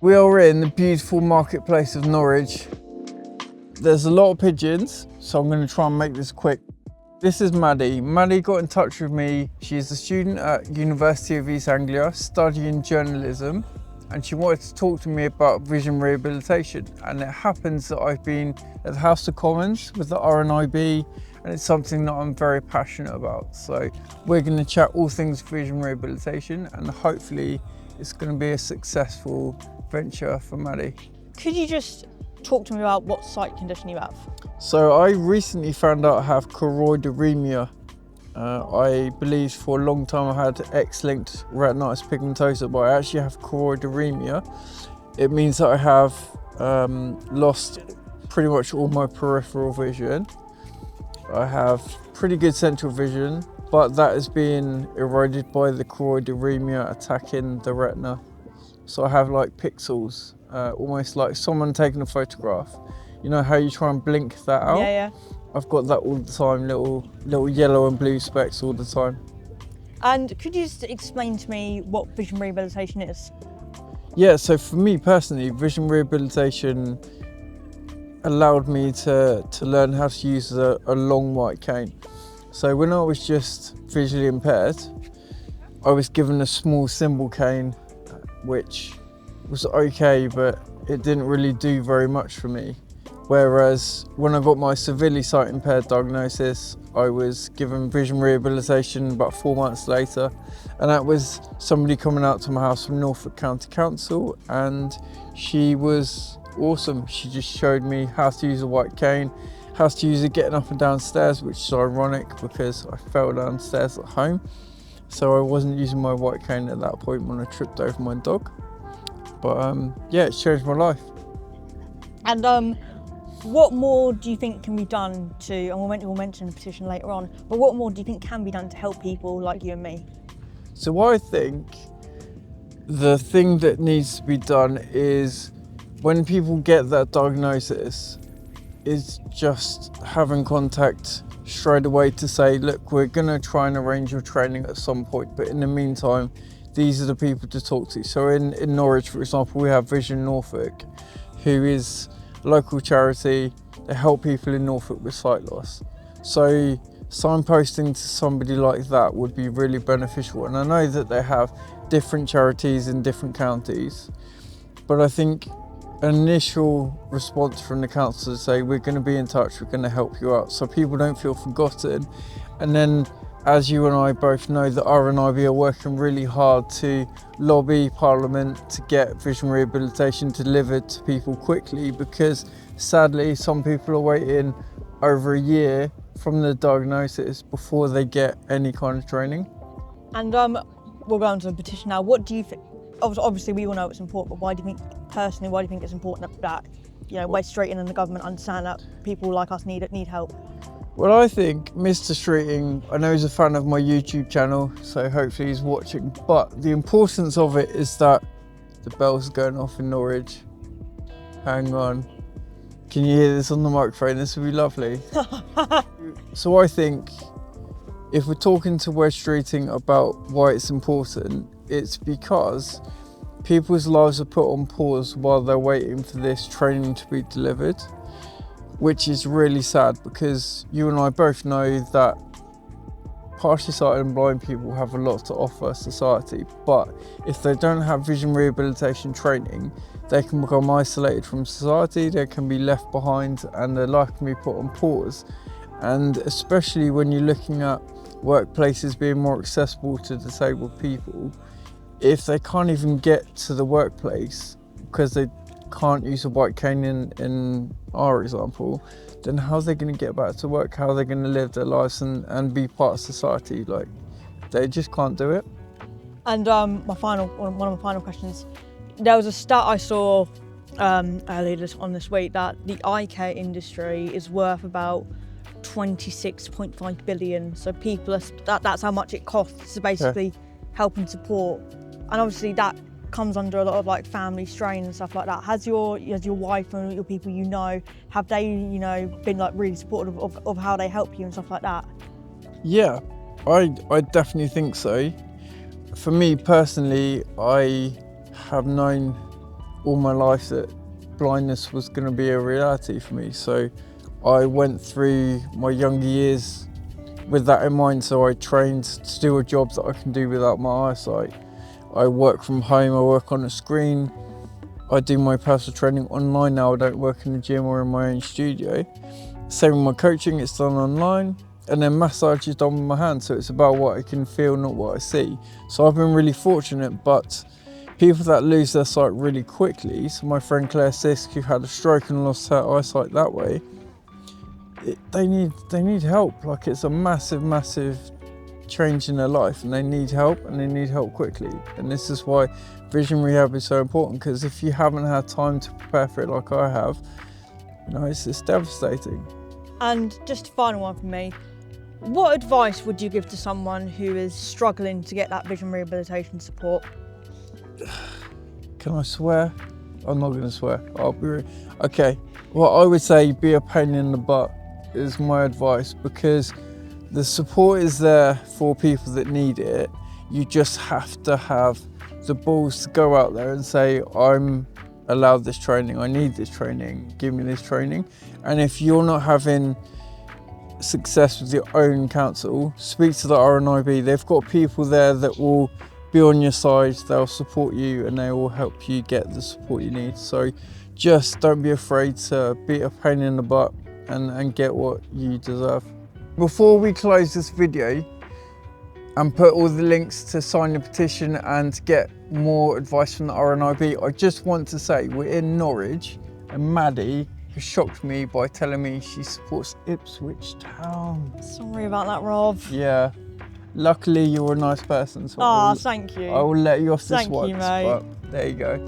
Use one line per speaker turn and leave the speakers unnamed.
We are in the beautiful marketplace of Norwich. There's a lot of pigeons, so I'm going to try and make this quick. This is Maddie. Maddie got in touch with me. She's a student at University of East Anglia studying journalism, and she wanted to talk to me about vision rehabilitation. And it happens that I've been at the House of Commons with the RNIB, and it's something that I'm very passionate about. So we're going to chat all things vision rehabilitation, and hopefully it's going to be a successful venture for Maddie.
Could you just talk to me about what sight condition you have?
So I recently found out I have choroideremia. I believe for a long time I had X-linked retinitis pigmentosa, but I actually have choroideremia. It means that I have lost pretty much all my peripheral vision. I have pretty good central vision, but that is being eroded by the choroideremia attacking the retina. So I have like pixels, almost like someone taking a photograph. You know how you try and blink that out?
Yeah.
I've got that all the time, little yellow and blue specks all the time.
And could you just explain to me what vision rehabilitation is?
Yeah, so for me personally, vision rehabilitation allowed me to learn how to use a long white cane. So when I was just visually impaired, I was given a small symbol cane, which was okay, but it didn't really do very much for me. Whereas when I got my severely sight impaired diagnosis, I was given vision rehabilitation about 4 months later. And that was somebody coming out to my house from Norfolk County Council, and she was awesome. She just showed me how to use a white cane, how to use it getting up and down stairs, which is ironic because I fell downstairs at home. So I wasn't using my white cane at that point when I tripped over my dog. But yeah, it's changed my life.
And what more do you think can be done to, and we'll mention the petition later on, but what more do you think can be done to help people like you and me?
So I think the thing that needs to be done is when people get that diagnosis, is just having contact straight away to say, look, we're going to try and arrange your training at some point, but in the meantime, these are the people to talk to. So in Norwich, for example, we have Vision Norfolk, who is a local charity. They help people in Norfolk with sight loss. So signposting to somebody like that would be really beneficial. And I know that they have different charities in different counties, but I think an initial response from the council to say, we're going to be in touch, we're going to help you out, so people don't feel forgotten. And then, as you and I both know, the RNIB are working really hard to lobby Parliament to get vision rehabilitation delivered to people quickly, because sadly some people are waiting over a year from the diagnosis before they get any kind of training.
And we'll go on to the petition now. What do you think? Obviously we all know it's important, but why do you think it's important that, you know, West Streeting and the government understand that people like us need help?
Well, I think Mr. Streeting, I know he's a fan of my YouTube channel, so hopefully he's watching, but the importance of it is that the bells are going off in Norwich. Hang on. Can you hear this on the microphone? This would be lovely. So I think if we're talking to West Streeting about why it's important, it's because people's lives are put on pause while they're waiting for this training to be delivered, which is really sad, because you and I both know that partially sighted and blind people have a lot to offer society, but if they don't have vision rehabilitation training, they can become isolated from society, they can be left behind, and their life can be put on pause. And especially when you're looking at workplaces being more accessible to disabled people, if they can't even get to the workplace because they can't use a white cane in our example, then how are they going to get back to work? How are they going to live their lives and be part of society? Like, they just can't do it.
And one of my final questions, there was a stat I saw earlier this week that the eye care industry is worth about 26.5 billion. So that's how much it costs to basically help and support. And obviously that comes under a lot of like family strain and stuff like that. Has your wife and your people you know, have they, you know, been like really supportive of how they help you and stuff like that?
Yeah, I definitely think so. For me personally, I have known all my life that blindness was going to be a reality for me. So I went through my younger years with that in mind. So I trained to do a job that I can do without my eyesight. I work from home, I work on a screen. I do my personal training online now. I don't work in the gym or in my own studio. Same with my coaching, it's done online. And then massage is done with my hand. So it's about what I can feel, not what I see. So I've been really fortunate, but people that lose their sight really quickly, so my friend Claire Sisk, who had a stroke and lost her eyesight that way, they need help. Like, it's a massive change in their life, and they need help, and they need help quickly. And this is why vision rehab is so important, because if you haven't had time to prepare for it like I have, you know, it's devastating.
And just a final one from me. What advice would you give to someone who is struggling to get that vision rehabilitation support?
Can I swear? I'm not going to swear. Okay. Well, I would say be a pain in the butt is my advice, because the support is there for people that need it. You just have to have the balls to go out there and say, I'm allowed this training, I need this training, give me this training. And if you're not having success with your own council, speak to the RNIB. They've got people there that will be on your side, they'll support you, and they will help you get the support you need. So just don't be afraid to be a pain in the butt and get what you deserve. Before we close this video and put all the links to sign the petition and get more advice from the RNIB, I just want to say we're in Norwich, and Maddie has shocked me by telling me she supports Ipswich Town.
Sorry about that, Rob.
Yeah. Luckily, you're a nice person, so
Thank you.
I will let you off this
Thank
once,
you, mate.
but there you go.